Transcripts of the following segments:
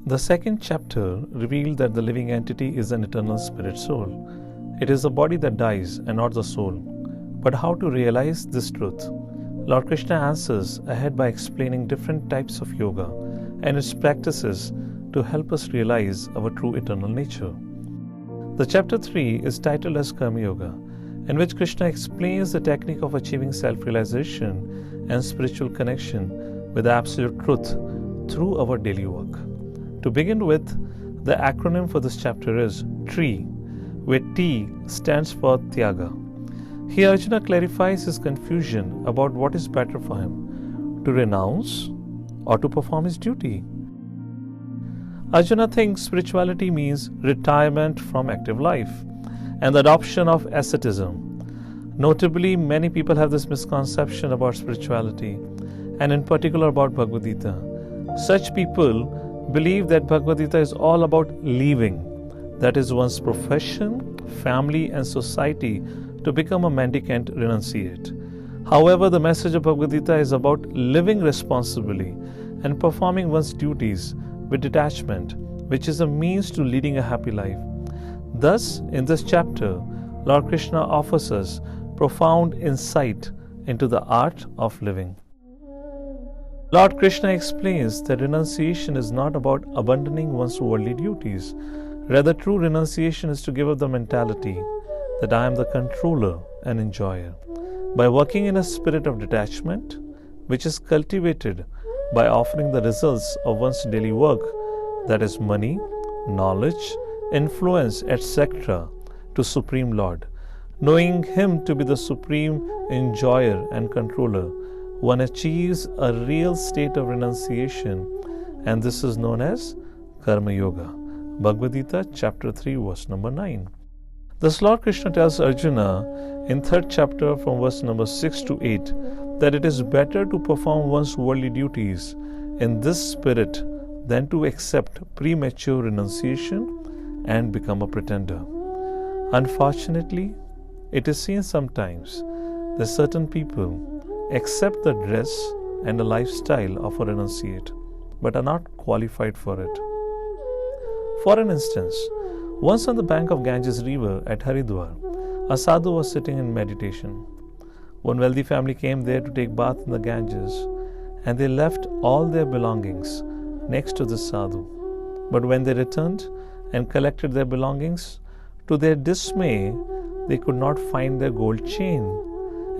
The second chapter revealed that the living entity is an eternal spirit soul. It is the body that dies and not the soul. But how to realize this truth? Lord Krishna answers ahead by explaining different types of yoga and its practices to help us realize our true eternal nature. The chapter 3 is titled as Karma Yoga, in which Krishna explains the technique of achieving self-realization and spiritual connection with absolute truth through our daily work. To begin with, the acronym for this chapter is TREE, where T stands for Tyaga. Here Arjuna clarifies his confusion about what is better for him, to renounce or to perform his duty. Arjuna thinks spirituality means retirement from active life and the adoption of asceticism. Notably, many people have this misconception about spirituality, and in particular about Bhagavad Gita. Such people believe that Bhagavad Gita is all about leaving, that is, one's profession, family, and society to become a mendicant renunciate. However, the message of Bhagavad Gita is about living responsibly and performing one's duties with detachment, which is a means to leading a happy life. Thus, in this chapter, Lord Krishna offers us profound insight into the art of living. Lord Krishna explains that renunciation is not about abandoning one's worldly duties. Rather, true renunciation is to give up the mentality that I am the controller and enjoyer. By working in a spirit of detachment, which is cultivated by offering the results of one's daily work, that is money, knowledge, influence, etc., to Supreme Lord, knowing Him to be the supreme enjoyer and controller, one achieves a real state of renunciation, and this is known as Karma Yoga. Bhagavad Gita, chapter 3, verse number 9. Thus Lord Krishna tells Arjuna in 3rd chapter from verse number 6 to 8 that it is better to perform one's worldly duties in this spirit than to accept premature renunciation and become a pretender. Unfortunately, it is seen sometimes that certain people accept the dress and the lifestyle of a renunciate, but are not qualified for it. For an instance, once on the bank of Ganges river at Haridwar, a sadhu was sitting in meditation. One wealthy family came there to take bath in the Ganges, and they left all their belongings next to the sadhu. But when they returned and collected their belongings, to their dismay, they could not find their gold chain.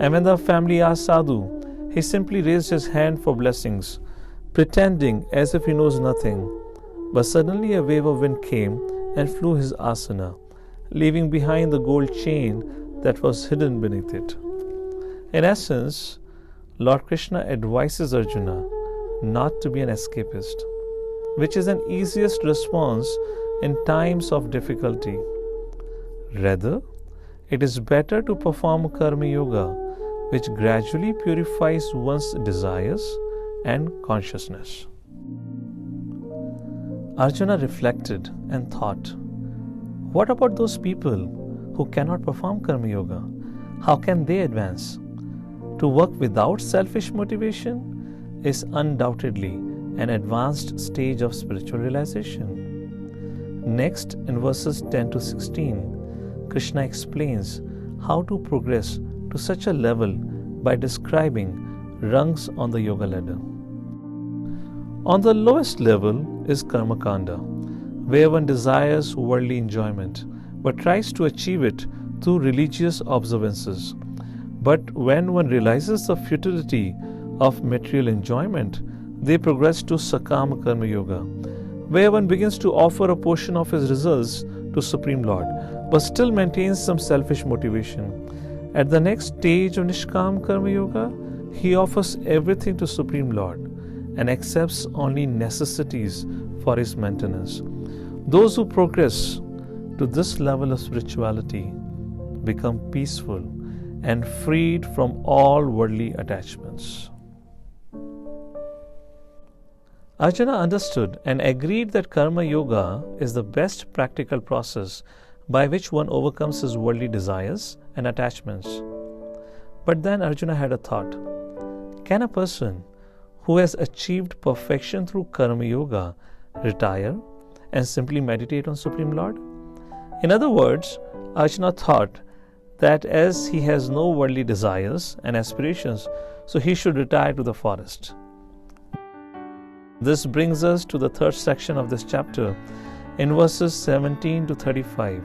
And when the family asked Sadhu, he simply raised his hand for blessings, pretending as if he knows nothing. But suddenly a wave of wind came and flew his asana, leaving behind the gold chain that was hidden beneath it. In essence, Lord Krishna advises Arjuna not to be an escapist, which is an easiest response in times of difficulty. Rather, it is better to perform Karma Yoga, which gradually purifies one's desires and consciousness. Arjuna reflected and thought, what about those people who cannot perform Karma Yoga? How can they advance? To work without selfish motivation is undoubtedly an advanced stage of spiritual realization. Next, in verses 10 to 16, Krishna explains how to progress to such a level by describing rungs on the yoga ladder. On the lowest level is Karma Kanda, where one desires worldly enjoyment but tries to achieve it through religious observances. But when one realizes the futility of material enjoyment, they progress to Sakama Karma Yoga, where one begins to offer a portion of his results to Supreme Lord, but still maintains some selfish motivation. At the next stage of Nishkam Karma Yoga, he offers everything to Supreme Lord and accepts only necessities for his maintenance. Those who progress to this level of spirituality become peaceful and freed from all worldly attachments. Arjuna understood and agreed that Karma Yoga is the best practical process by which one overcomes his worldly desires and attachments. But then Arjuna had a thought. Can a person who has achieved perfection through Karma Yoga retire, and simply meditate on Supreme Lord? In other words, Arjuna thought that as he has no worldly desires and aspirations, so he should retire to the forest. This brings us to the third section of this chapter in verses 17 to 35,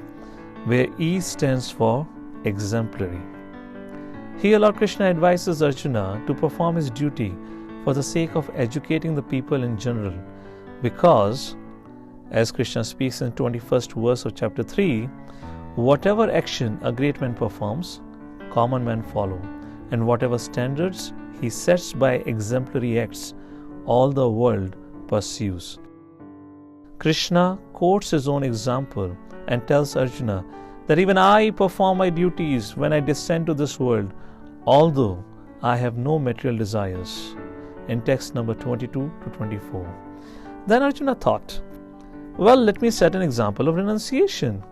where E stands for exemplary. Here Lord Krishna advises Arjuna to perform his duty for the sake of educating the people in general, because, as Krishna speaks in 21st verse of chapter 3, whatever action a great man performs, common men follow, and whatever standards he sets by exemplary acts, all the world pursues. Krishna quotes his own example and tells Arjuna that even I perform my duties when I descend to this world, although I have no material desires, in text number 22 to 24. Then Arjuna thought, well, let me set an example of renunciation.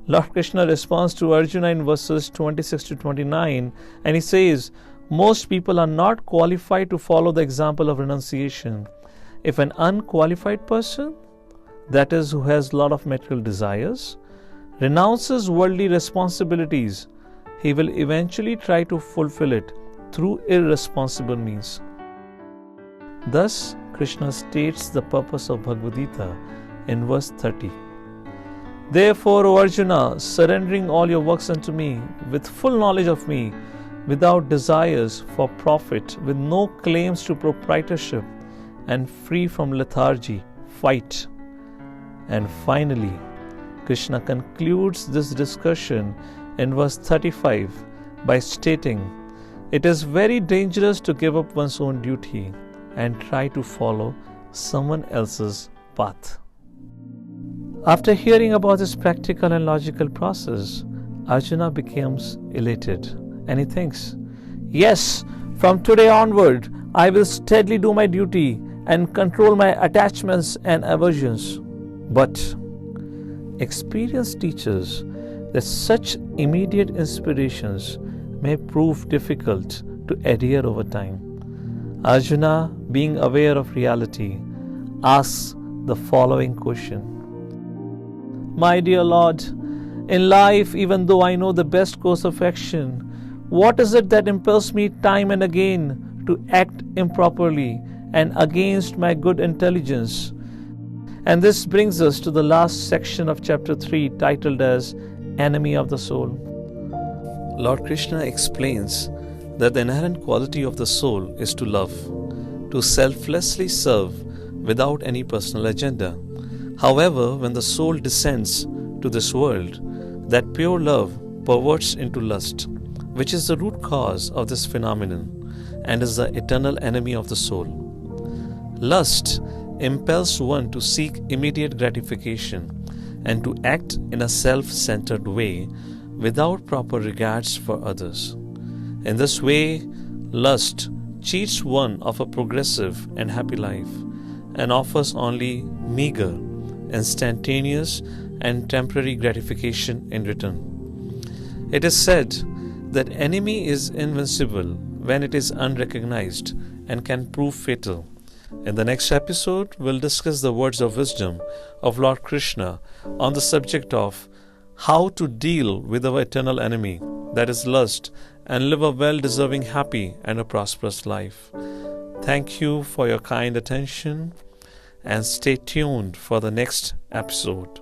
Lord Krishna responds to Arjuna in verses 26 to 29, and he says, most people are not qualified to follow the example of renunciation. If an unqualified person, that is, who has a lot of material desires, renounces worldly responsibilities, he will eventually try to fulfill it through irresponsible means. Thus, Krishna states the purpose of Bhagavad Gita in verse 30. Therefore, O Arjuna, surrendering all your works unto me, with full knowledge of me, without desires for profit, with no claims to proprietorship, and free from lethargy, fight. And finally, Krishna concludes this discussion in verse 35 by stating, it is very dangerous to give up one's own duty and try to follow someone else's path. After hearing about this practical and logical process, Arjuna becomes elated and he thinks, yes, from today onward, I will steadily do my duty and control my attachments and aversions. But experience teaches that such immediate inspirations may prove difficult to adhere over time. Arjuna, being aware of reality, asks the following question. My dear Lord, in life, even though I know the best course of action, what is it that impels me time and again to act improperly and against my good intelligence? And this brings us to the last section of chapter 3, titled as Enemy of the Soul. Lord Krishna explains that the inherent quality of the soul is to love, to selflessly serve without any personal agenda. However, when the soul descends to this world, that pure love perverts into lust, which is the root cause of this phenomenon and is the eternal enemy of the soul. Lust impels one to seek immediate gratification and to act in a self-centered way without proper regards for others. In this way, lust cheats one of a progressive and happy life and offers only meager, instantaneous and temporary gratification in return. It is said that enemy is invincible when it is unrecognized and can prove fatal. In the next episode, we'll discuss the words of wisdom of Lord Krishna on the subject of how to deal with our eternal enemy, that is lust, and live a well-deserving, happy and a prosperous life. Thank you for your kind attention and stay tuned for the next episode.